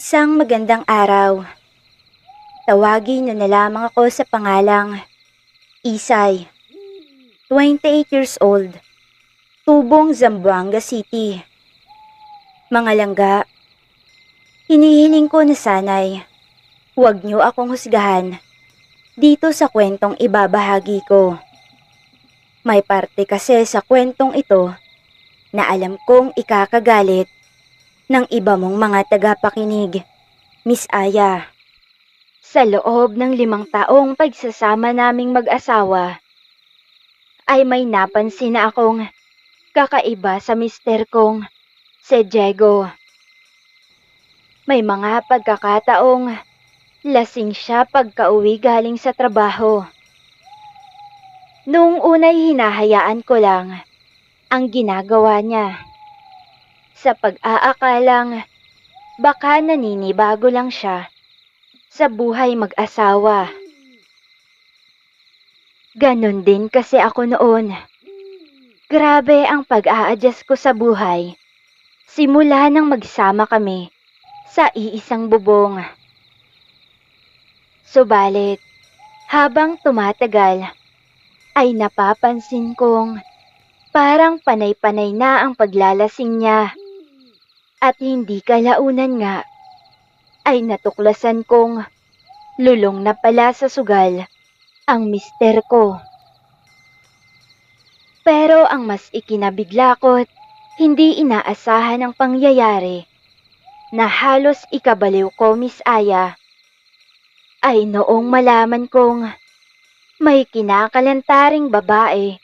Isang magandang araw. Tawagin niyo na lamang ako sa pangalang Isay, 28 years old, tubong Zamboanga City. Mga langga, hinihiling ko na sana'y huwag niyo akong husgahan dito sa kwentong ibabahagi ko. May parte kasi sa kwentong ito na alam kong ikakagalit ng iba mong mga tagapakinig, Miss Aya. Sa loob ng 5 taong pagsasama naming mag-asawa, ay may napansin na akong kakaiba sa mister kong si Diego. May mga pagkakataong lasing siya pagka-uwi galing sa trabaho. Noong una'y hinahayaan ko lang ang ginagawa niya. Sa pag-aakalang baka naninibago lang siya sa buhay mag-asawa. Ganon din kasi ako noon. Grabe ang pag-a-adjust ko sa buhay. Simula nang magsama kami sa iisang bubong. Subalit, habang tumatagal, ay napapansin kong parang panay-panay na ang paglalasing niya. At hindi kalaunan nga, ay natuklasan kong lulong na pala sa sugal ang mister ko. Pero ang mas ikinabigla ko't hindi inaasahan ang pangyayari na halos ikabaliw ko, Miss Aya, ay noong malaman kong may kinakalantaring babae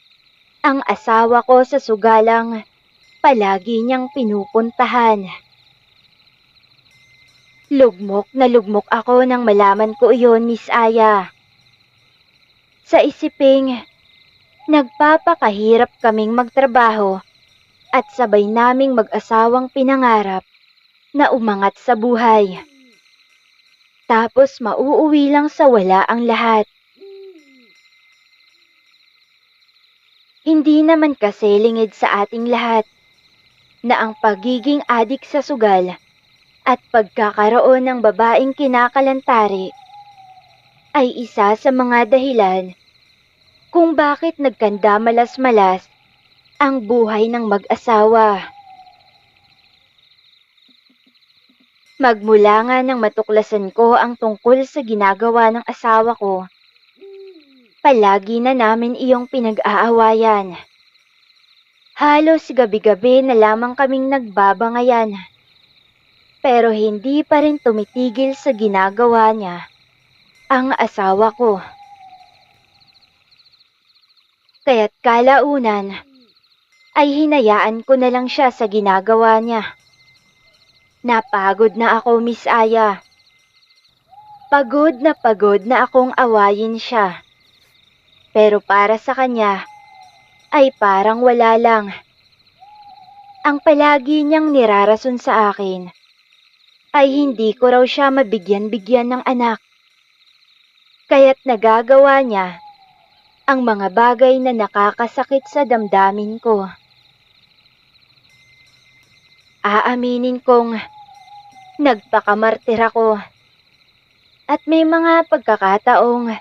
ang asawa ko sa sugalang palagi niyang pinupuntahan. Lugmok na lugmok ako nang malaman ko iyon, Miss Aya. Sa isiping, nagpapakahirap kaming magtrabaho at sabay naming mag-asawang pinangarap na umangat sa buhay. Tapos mauuwi lang sa wala ang lahat. Hindi naman kasi lingid sa ating lahat na ang pagiging adik sa sugal at pagkakaroon ng babaeng kinakalantari ay isa sa mga dahilan kung bakit nagkanda malas-malas ang buhay ng mag-asawa. Magmula nga nang matuklasan ko ang tungkol sa ginagawa ng asawa ko, palagi na namin iyong pinag-aawayan. Halos gabi-gabi na lamang kaming nagbabangayan. Pero hindi pa rin tumitigil sa ginagawa niya ang asawa ko. Kaya't kalaunan ay hinayaan ko na lang siya sa ginagawa niya. Napagod na ako, Miss Aya. Pagod na akong awayin siya. Pero para sa kanya ay parang wala lang. Ang palagi niyang nirarason sa akin ay hindi ko raw siya mabigyan-bigyan ng anak. Kaya't nagagawa niya ang mga bagay na nakakasakit sa damdamin ko. Aaminin kong nagpakamartir ako. At may mga pagkakataong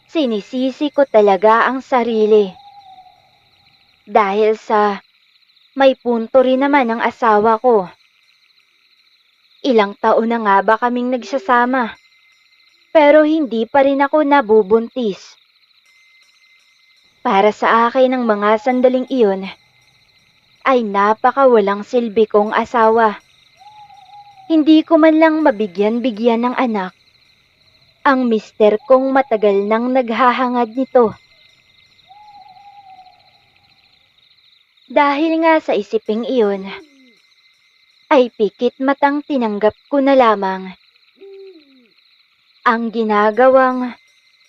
sinisisi ko talaga ang sarili. Dahil sa may punto rin naman ang asawa ko. Ilang taon na nga ba kaming nagsasama, pero hindi pa rin ako nabubuntis. Para sa akin ang mga sandaling iyon ay napakawalang silbi kong asawa. Hindi ko man lang mabigyan-bigyan ng anak ang mister kong matagal nang naghahangad nito. Dahil nga sa isiping iyon, ay pikit matang tinanggap ko na lamang ang ginagawang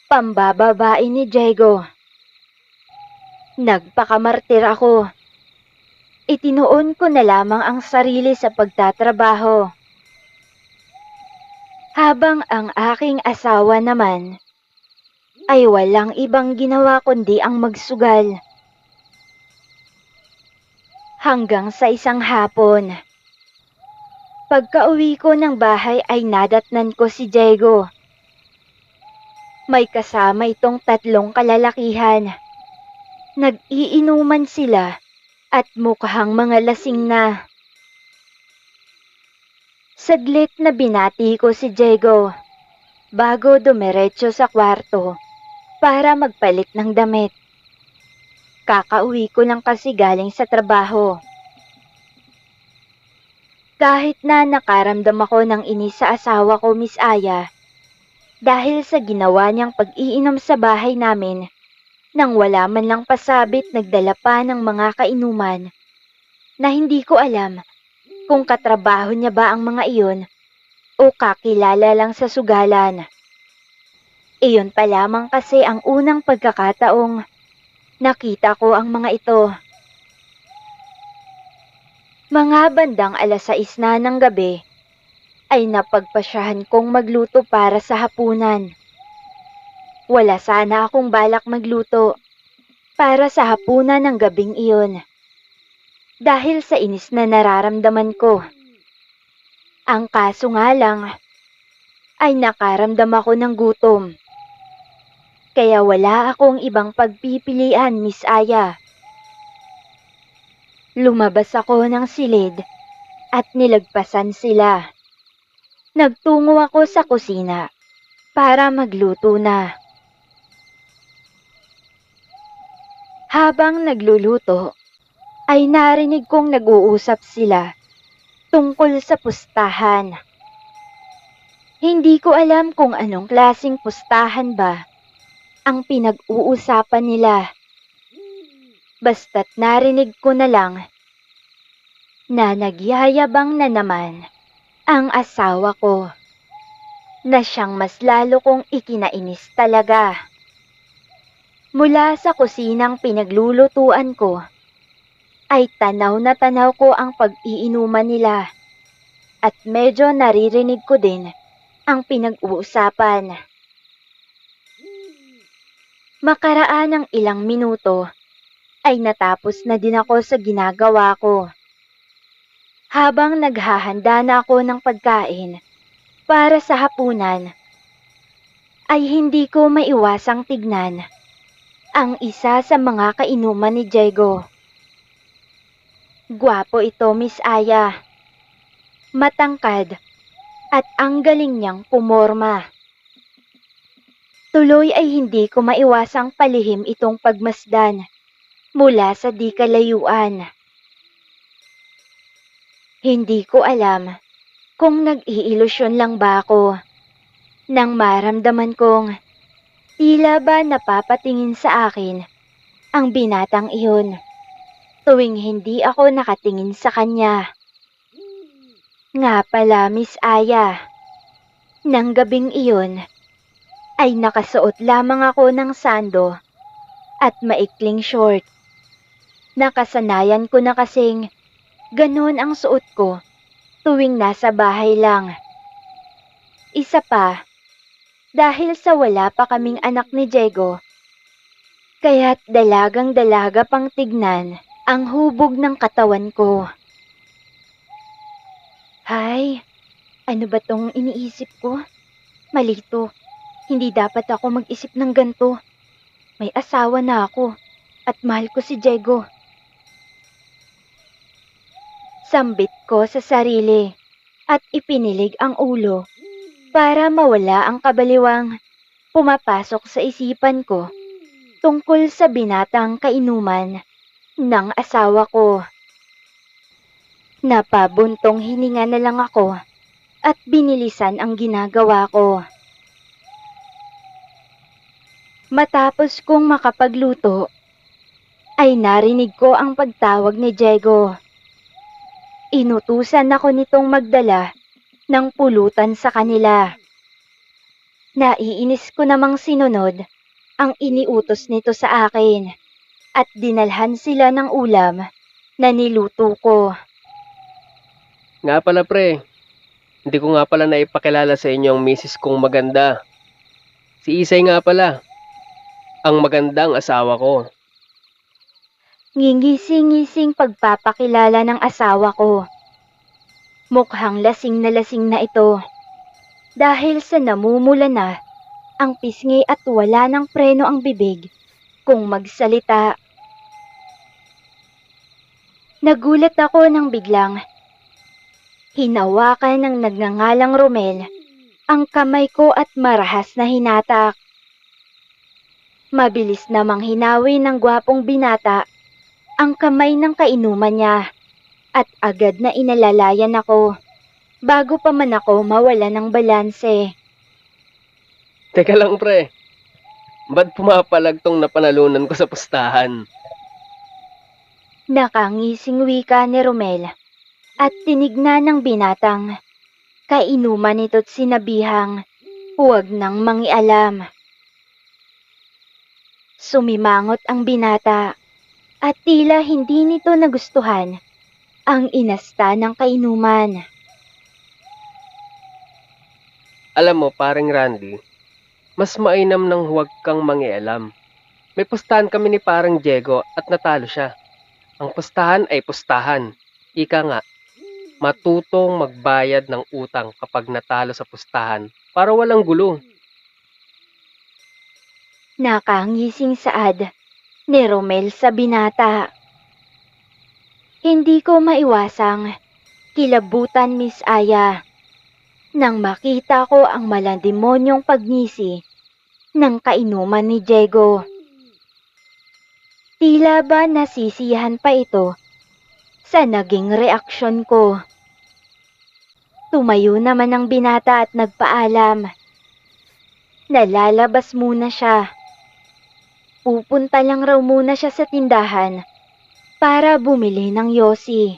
pambababae ni Diego. Nagpakamartir ako. Itinuon ko na lamang ang sarili sa pagtatrabaho. Habang ang aking asawa naman ay walang ibang ginawa kundi ang magsugal. Hanggang sa isang hapon, Pagka-uwi ko ng bahay ay nadatnan ko si Diego. May kasama itong 3 kalalakihan. Nag-iinuman sila at mukhang mga lasing na. Saglit na binati ko si Diego bago dumiretso sa kwarto para magpalit ng damit. Kakauwi ko lang kasi galing sa trabaho. Kahit na nakaramdam ako ng inis sa asawa ko, Miss Aya, dahil sa ginawa niyang pag-iinom sa bahay namin, nang wala man lang pasabit nagdala pa ng mga kainuman na hindi ko alam kung katrabaho niya ba ang mga iyon o kakilala lang sa sugalan. Iyon pa lamang kasi ang unang pagkakataong nakita ko ang mga ito. Mga bandang 6:00 na ng gabi ay napagpasyahan kong magluto para sa hapunan. Wala sana akong balak magluto para sa hapunan ng gabing iyon dahil sa inis na nararamdaman ko. Ang kaso nga lang ay nakaramdam ako ng gutom. Kaya wala akong ibang pagpipilian, Miss Aya. Lumabas ako ng silid at nilagpasan sila. Nagtungo ako sa kusina para magluto na. Habang nagluluto, ay narinig kong nag-uusap sila tungkol sa pustahan. Hindi ko alam kung anong klaseng pustahan ba ang pinag-uusapan nila. Basta't narinig ko na lang na nagyayabang na naman ang asawa ko na siyang mas lalo kong ikinainis talaga. Mula sa kusinang pinaglulutuan ko ay tanaw na tanaw ko ang pag-iinuman nila at medyo naririnig ko din ang pinag-uusapan. Makaraan ng ilang minuto ay natapos na din ako sa ginagawa ko. Habang naghahanda na ako ng pagkain para sa hapunan, ay hindi ko maiwasang tignan ang isa sa mga kainuman ni Diego. Gwapo ito, Miss Aya. Matangkad at ang galing niyang pumorma. Tuloy ay hindi ko maiwasang palihim itong pagmasdan mula sa di kalayuan. Hindi ko alam kung nag-iilusyon lang ba ako nang maramdaman kong tila ba napapatingin sa akin ang binatang iyon tuwing hindi ako nakatingin sa kanya. Nga pala, Miss Aya, nang gabing iyon ay nakasuot lamang ako ng sando at maikling short. Nakasanayan ko na kasing ganun ang suot ko tuwing nasa bahay lang. Isa pa, dahil sa wala pa kaming anak ni Diego, kaya't dalagang-dalaga pang tignan ang hubog ng katawan ko. Hay, ano ba tong iniisip ko? Malito, hindi dapat ako mag-isip ng ganto. May asawa na ako at mahal ko si Diego. Sambit ko sa sarili at ipinilig ang ulo para mawala ang kabaliwang pumapasok sa isipan ko tungkol sa binatang kainuman ng asawa ko. Napabuntong hininga na lang ako at binilisan ang ginagawa ko. Matapos kong makapagluto, ay narinig ko ang pagtawag ni Diego. Inutusan ako nitong magdala ng pulutan sa kanila. Naiinis ko namang sinunod ang iniutos nito sa akin at dinalhan sila ng ulam na niluto ko. Nga pala pre, hindi ko nga pala naipakilala sa inyo ang misis kong maganda. Si Isay nga pala, ang magandang asawa ko. Ngingising-ngising pagpapakilala ng asawa ko. Mukhang lasing na ito dahil sa namumula na ang pisngi at wala ng preno ang bibig kung magsalita. Nagulat ako nang biglang hinawakan ng nagngangalang Romel ang kamay ko at marahas na hinatak. Mabilis namang hinawi ng gwapong binata ang kamay ng kainuman niya at agad na inalalayan ako bago pa man ako mawala ng balanse. Teka lang pre, ba't pumapalag tong napanalunan ko sa pustahan? Nakangising wika ni Romel at tinignan ng binatang kainuman nito't sinabihang huwag nang mangialam. Sumimangot ang binata at tila hindi nito nagustuhan ang inasta ng kainuman. Alam mo, paring Randy, mas mainam nang huwag kang mangialam. May pustahan kami ni parang Diego at natalo siya. Ang pustahan ay pustahan. Ika nga, matutong magbayad ng utang kapag natalo sa pustahan para walang gulo. Nakangising saad ni Romel sa binata. Hindi ko maiwasang kilabutan Miss Aya nang makita ko ang malandemonyong pagngisi ng kainuman ni Diego. Tila ba nasisiyahan pa ito sa naging reaksyon ko. Tumayo naman ang binata at nagpaalam. Nalalabas muna siya. Pupunta lang raw muna siya sa tindahan para bumili ng yosi.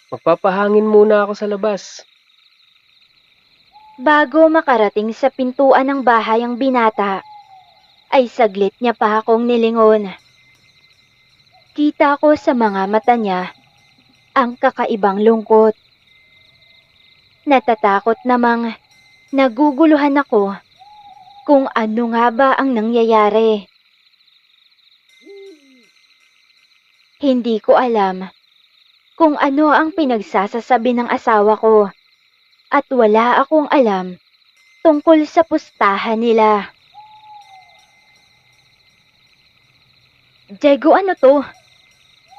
Magpapahangin muna ako sa labas. Bago makarating sa pintuan ng bahay ang binata, ay saglit niya pa akong nilingon. Kita ko sa mga mata niya ang kakaibang lungkot. Natatakot namang naguguluhan ako kung ano nga ba ang nangyayari. Hindi ko alam kung ano ang pinagsasasabi ng asawa ko at wala akong alam tungkol sa pustahan nila. Diego, ano to?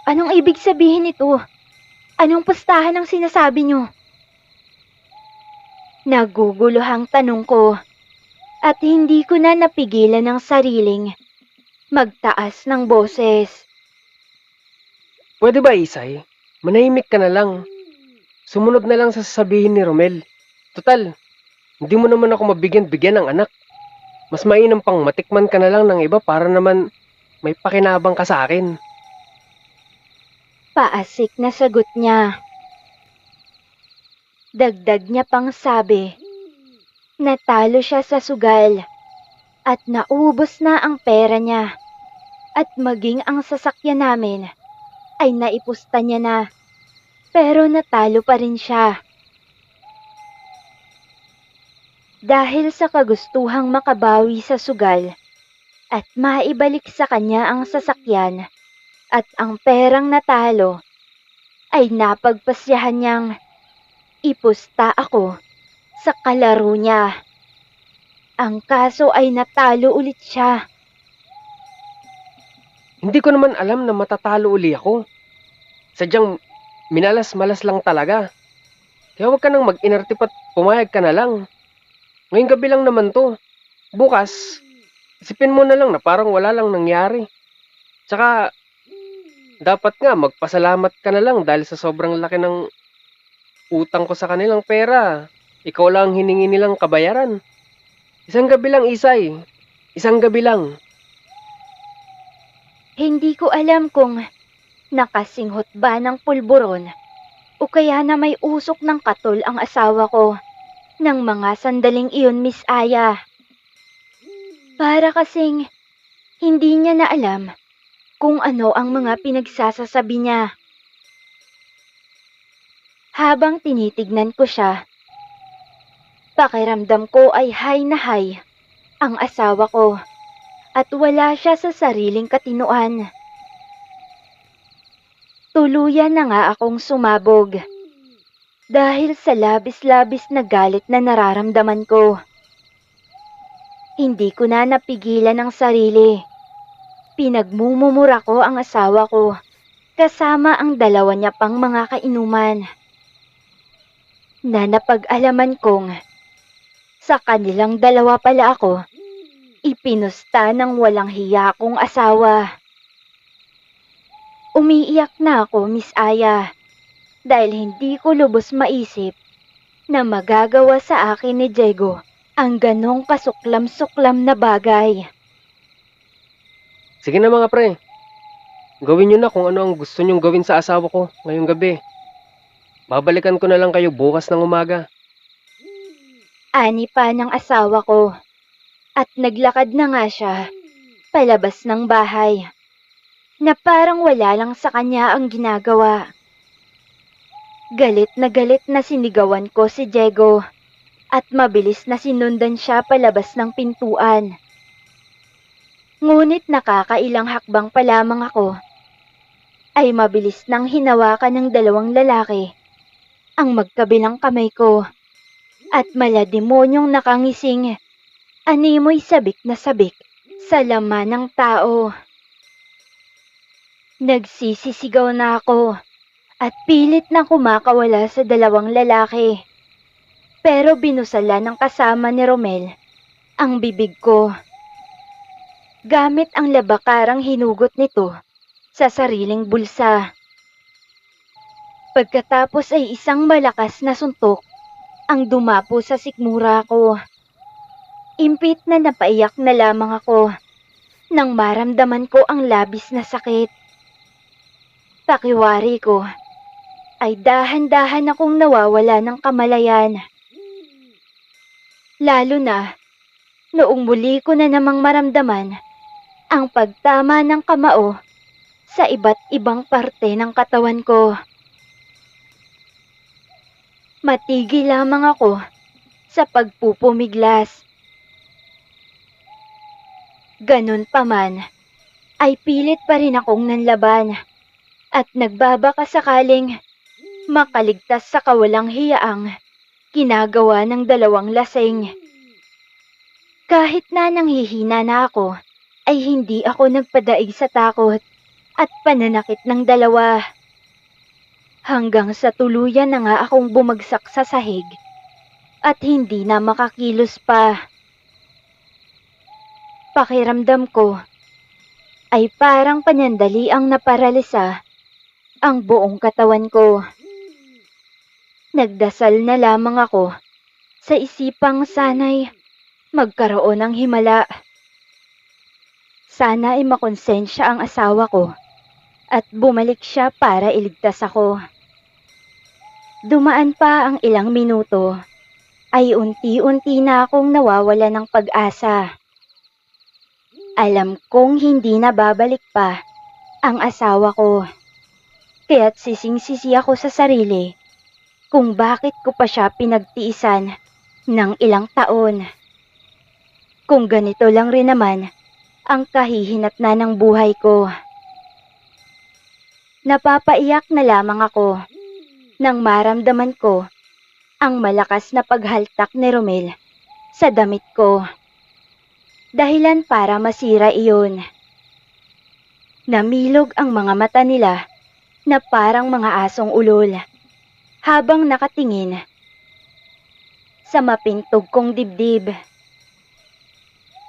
Anong ibig sabihin nito? Anong pustahan ang sinasabi niyo? Naguguluhang tanong ko at hindi ko na napigilan ng sariling magtaas ng boses. Pwede ba, Isay? Manahimik ka na lang. Sumunod na lang sa sasabihin ni Romel. Total, hindi mo naman ako mabigyan-bigyan ng anak. Mas mainam pang matikman ka na lang ng iba para naman may pakinabang ka sa akin. Paasik na sagot niya. Dagdag niya pang sabi, natalo siya sa sugal at naubos na ang pera niya at maging ang sasakyan namin ay naipusta niya na pero natalo pa rin siya. Dahil sa kagustuhang makabawi sa sugal at maibalik sa kanya ang sasakyan at ang perang natalo, ay napagpasyahan niyang ipusta ako sa kalaro niya. Ang kaso ay natalo ulit siya. Hindi ko naman alam na matatalo uli ako. Sadyang minalas-malas lang talaga. Kaya huwag ka nang mag-inarte pa't pumayag ka na lang. Ngayong gabi lang naman to. Bukas, isipin mo na lang na parang wala lang nangyari. Tsaka, dapat nga magpasalamat ka na lang dahil sa sobrang laki ng utang ko sa kanilang pera. Ikaw lang ang hiningi nilang kabayaran. Isang gabi lang, Isay. Isang gabi lang. Hindi ko alam kung nakasinghot ba ng pulburon o kaya na may usok ng katol ang asawa ko ng mga sandaling iyon, Miss Aya. Para kasing hindi niya na alam kung ano ang mga pinagsasasabi niya. Habang tinitignan ko siya, pakiramdam ko ay high na high ang asawa ko at wala siya sa sariling katinuan. Tuluyan na nga akong sumabog dahil sa labis-labis na galit na nararamdaman ko. Hindi ko na napigilan ang sarili. Pinagmumumura ko ang asawa ko kasama ang dalawa niya pang mga kainuman na napag-alaman kong sa kanilang dalawa pala ako ipinusta ng walang hiya kong asawa. Umiiyak na ako, Miss Aya, dahil hindi ko lubos maisip na magagawa sa akin ni Diego ang ganong kasuklam-suklam na bagay. Sige na mga pre, gawin nyo na kung ano ang gusto nyong gawin sa asawa ko ngayong gabi. Babalikan ko na lang kayo bukas ng umaga. Ani pa ng asawa ko at naglakad na nga siya palabas ng bahay na parang wala lang sa kanya ang ginagawa. Galit na sinigawan ko si Diego at mabilis na sinundan siya palabas ng pintuan. Ngunit nakakailang hakbang pa lamang ako ay mabilis nang hinawakan ng dalawang lalaki ang magkabilang kamay ko at malademonyong nakangising animoy sabik na sabik sa laman ng tao. Nagsisisigaw na ako at pilit na kumakawala sa dalawang lalaki. Pero binusala ng kasama ni Romel ang bibig ko. Gamit ang labakarang hinugot nito sa sariling bulsa. Pagkatapos ay isang malakas na suntok ang dumapo sa sikmura ko. Impit na napaiyak na lamang ako nang maramdaman ko ang labis na sakit. Pakiwari ko ay dahan-dahan akong nawawala ng kamalayan. Lalo na noong muli ko na namang maramdaman ang pagtama ng kamao sa iba't ibang parte ng katawan ko. Matigil lamang ako sa pagpupumiglas. Ganun pa man, ay pilit pa rin akong nanlaban at nagbabaka sakaling makaligtas sa kawalang hiyaang ginagawa ng dalawang lasing. Kahit na nanghihina na ako, ay hindi ako nagpadaig sa takot at pananakit ng dalawa. Hanggang sa tuluyan na nga akong bumagsak sa sahig at hindi na makakilos pa. Pakiramdam ko ay parang panandali ang naparalisa ang buong katawan ko. Nagdasal na lamang ako sa isipang sana'y magkaroon ng himala. Sana ay makonsensya ang asawa ko at bumalik siya para iligtas ako. Dumaan pa ang ilang minuto ay unti-unti na akong nawawala ng pag-asa. Alam kong hindi na babalik pa ang asawa ko. Kaya't sising-sisi ako sa sarili kung bakit ko pa siya pinagtiisan ng ilang taon. Kung ganito lang rin naman ang kahihinatnan ng buhay ko. Napapaiyak na lamang ako nang maramdaman ko ang malakas na paghaltak ni Romel sa damit ko. Dahilan para masira iyon. Namilog ang mga mata nila na parang mga asong ulol habang nakatingin sa mapintog kong dibdib.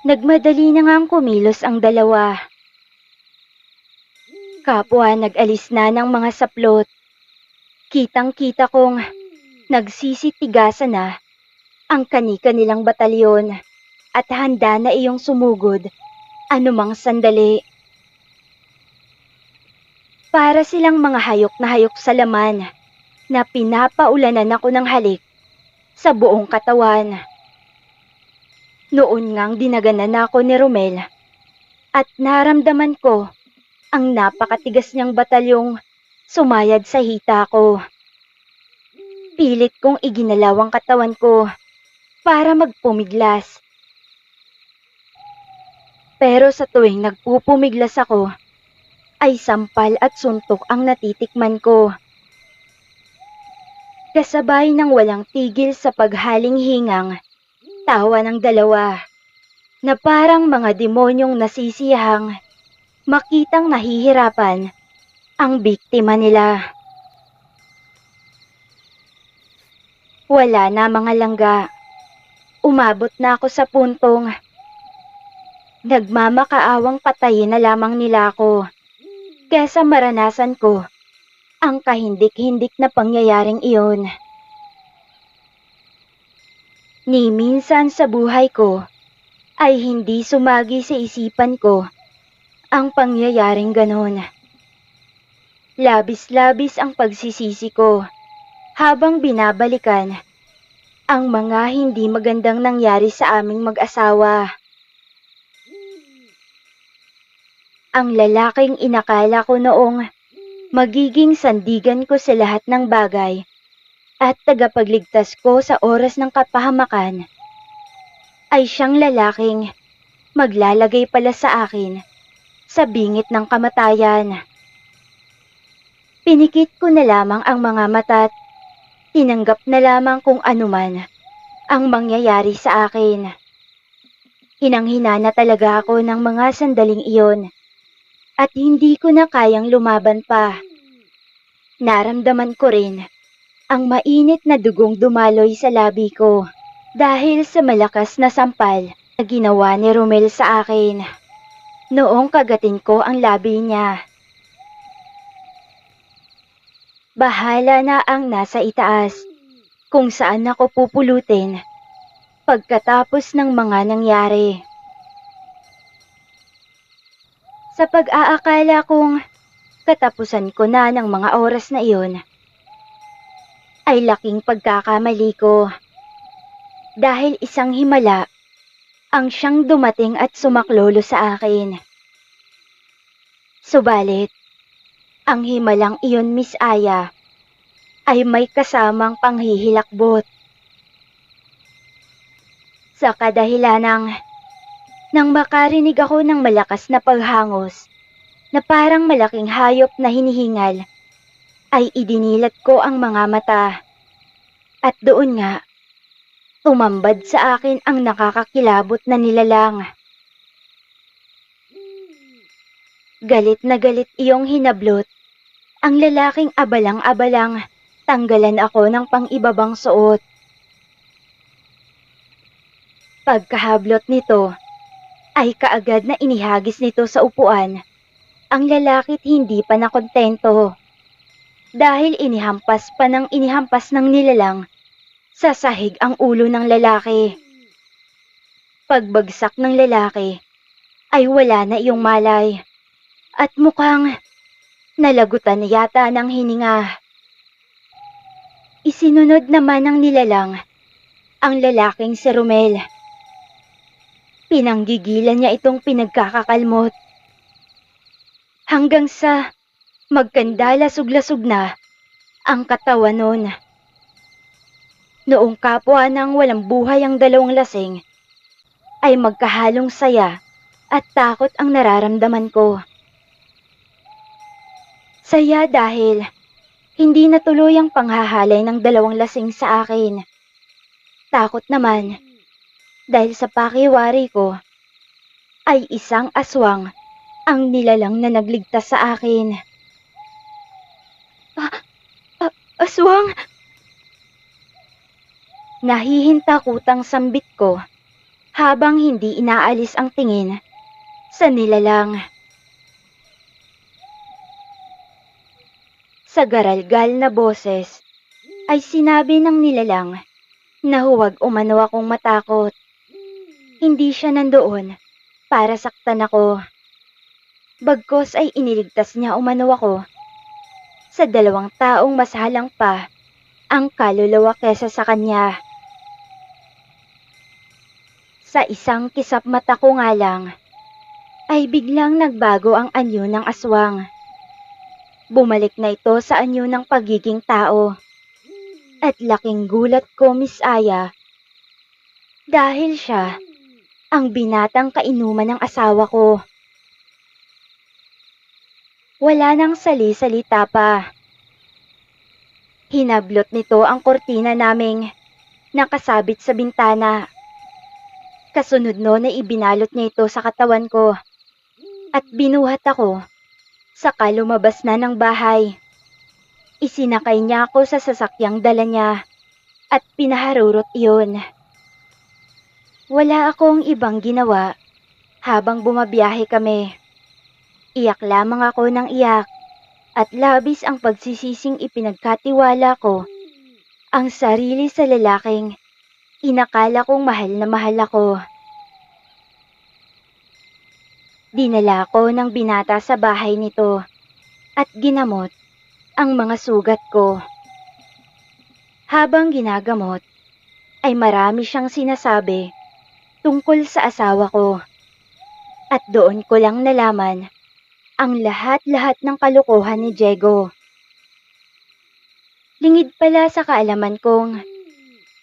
Nagmadali na ngang kumilos ang dalawa. Kapwa nag-alis na ng mga saplot. Kitang-kita kong nagsisitigasan na ang kani-kanilang batalyon at handa na iyong sumugod anumang sandali. Para silang mga hayok na hayok sa laman na pinapaulanan ako ng halik sa buong katawan. Noon ngang dinaganan ako ni Romel at naramdaman ko ang napakatigas niyang batalyong sumayad sa hita ko. Pilit kong iginalaw ang katawan ko para magpumiglas. Pero sa tuwing nagpupumiglas ako, ay sampal at suntok ang natitikman ko. Kasabay ng walang tigil sa paghaling hingang, tawa ng dalawa, na parang mga demonyong nasisiyahang, makitang nahihirapan ang biktima nila. Wala na mga langga. Umabot na ako sa puntong nagmamakaawang patayin na lamang nila ako kesa maranasan ko ang kahindik-hindik na pangyayaring iyon. Ni minsan sa buhay ko ay hindi sumagi sa isipan ko ang pangyayaring ganon. Labis-labis ang pagsisisi ko habang binabalikan ang mga hindi magandang nangyari sa aming mag-asawa. Ang lalaking inakala ko noong magiging sandigan ko sa lahat ng bagay at tagapagligtas ko sa oras ng kapahamakan, ay siyang lalaking maglalagay pala sa akin sa bingit ng kamatayan. Pinikit ko na lamang ang mga mata at tinanggap na lamang kung anuman ang mangyayari sa akin. Hinang-hina na talaga ako ng mga sandaling iyon at hindi ko na kayang lumaban pa. Naramdaman ko rin ang mainit na dugong dumaloy sa labi ko dahil sa malakas na sampal na ginawa ni Romel sa akin noong kagatin ko ang labi niya. Bahala na ang nasa itaas kung saan ako pupulutin pagkatapos ng mga nangyari. Sa pag-aakala kong katapusan ko na ng mga oras na iyon, ay laking pagkakamali ko dahil isang himala ang siyang dumating at sumaklolo sa akin. Subalit, ang himalang iyon, Miss Aya, ay may kasamang panghihilakbot. Sa kadahilanang nang makarinig ako ng malakas na paghangos na parang malaking hayop na hinihingal, ay idinilat ko ang mga mata. At doon nga, tumambad sa akin ang nakakakilabot na nilalang. Galit na galit iyong hinablot ang lalaking abalang-abalang tanggalan ako ng pang-ibabang suot. Pagkahablot nito, ay kaagad na inihagis nito sa upuan ang lalaki't hindi pa nakontento dahil inihampas ng nilalang sa sahig ang ulo ng lalaki. Pagbagsak ng lalaki ay wala na iyong malay at mukhang nalagutan na yata ng hininga. Isinunod naman ng nilalang ang lalaking si Romel. Pinanggigilan niya itong pinagkakakalmot hanggang sa magkandalasog-lasog na ang katawan nun. Noong kapwa ng walang buhay ang dalawang lasing, ay magkahalong saya at takot ang nararamdaman ko. Saya dahil hindi natuloy ang panghahalay ng dalawang lasing sa akin. Takot naman dahil sa pakiwari ko ay isang aswang ang nilalang na nagligtas sa akin. Aswang! Nahihintakutang sambit ko habang hindi inaalis ang tingin sa nilalang. Sa garalgal na boses ay sinabi ng nilalang na huwag umano akong matakot. Hindi siya nandoon para saktan ako. Bagkos ay iniligtas niya umano ako sa dalawang taong mas halang pa ang kaluluwa kesa sa kanya. Sa isang kisap mata ko nga lang, ay biglang nagbago ang anyo ng aswang. Bumalik na ito sa anyo ng pagiging tao. At laking gulat ko, Miss Aya, dahil siya ang binatang kainuman ng asawa ko. Wala nang sali-salita pa. Hinablot nito ang kortina naming nakasabit sa bintana. Kasunod noon ay ibinalot niya ito sa katawan ko at binuhat ako. Saka lumabas na ng bahay. Isinakay niya ako sa sasakyang dala niya at pinaharurot iyon. Wala akong ibang ginawa habang bumabiyahe kami. Iyak lamang ako ng iyak at labis ang pagsisising ipinagkatiwala ko ang sarili sa lalaking inakala kong mahal na ako. Dinala ko ng binata sa bahay nito at ginamot ang mga sugat ko. Habang ginagamot, ay marami siyang sinasabi tungkol sa asawa ko. At doon ko lang nalaman ang lahat-lahat ng kalokohan ni Diego. Lingid pala sa kaalaman kong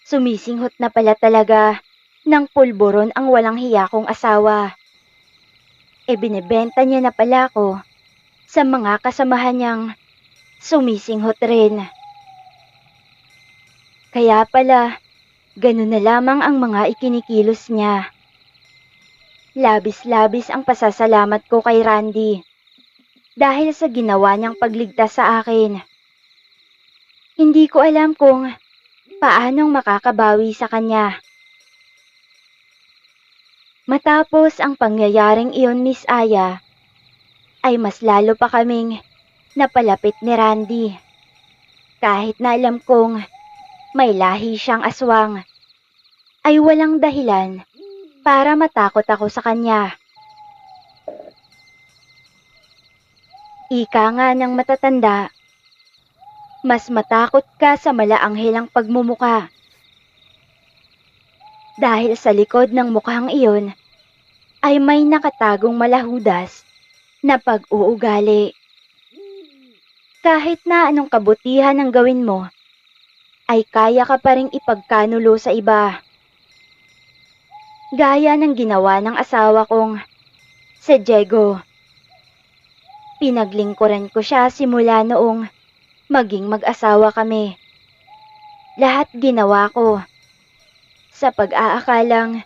sumisinghot na pala talaga ng pulburon ang walang hiya kong asawa. E binibenta niya na pala ako sa mga kasamahan niyang sumisinghot rin. Kaya pala, ganun na lamang ang mga ikinikilos niya. Labis-labis ang pasasalamat ko kay Randy dahil sa ginawa niyang pagligtas sa akin. Hindi ko alam kung paanong makakabawi sa kanya. Matapos ang pangyayaring iyon, Miss Aya, ay mas lalo pa kaming napalapit ni Randy. Kahit na alam kong may lahi siyang aswang, ay walang dahilan para matakot ako sa kanya. Ika nga ng matatanda, mas matakot ka sa malaanghelang pagmumuka. Dahil sa likod ng mukhang iyon ay may nakatagong malahudas na pag-uugali. Kahit na anong kabutihan ang gawin mo, ay kaya ka pa ring ipagkanulo sa iba. Gaya ng ginawa ng asawa kong si Diego. Pinaglingkuran ko siya simula noong maging mag-asawa kami. Lahat ginawa ko sa pag-aakalang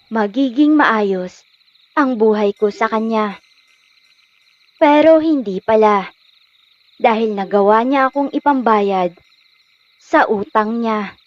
magiging maayos ang buhay ko sa kanya. Pero hindi pala, dahil nagawa niya akong ipambayad sa utang niya.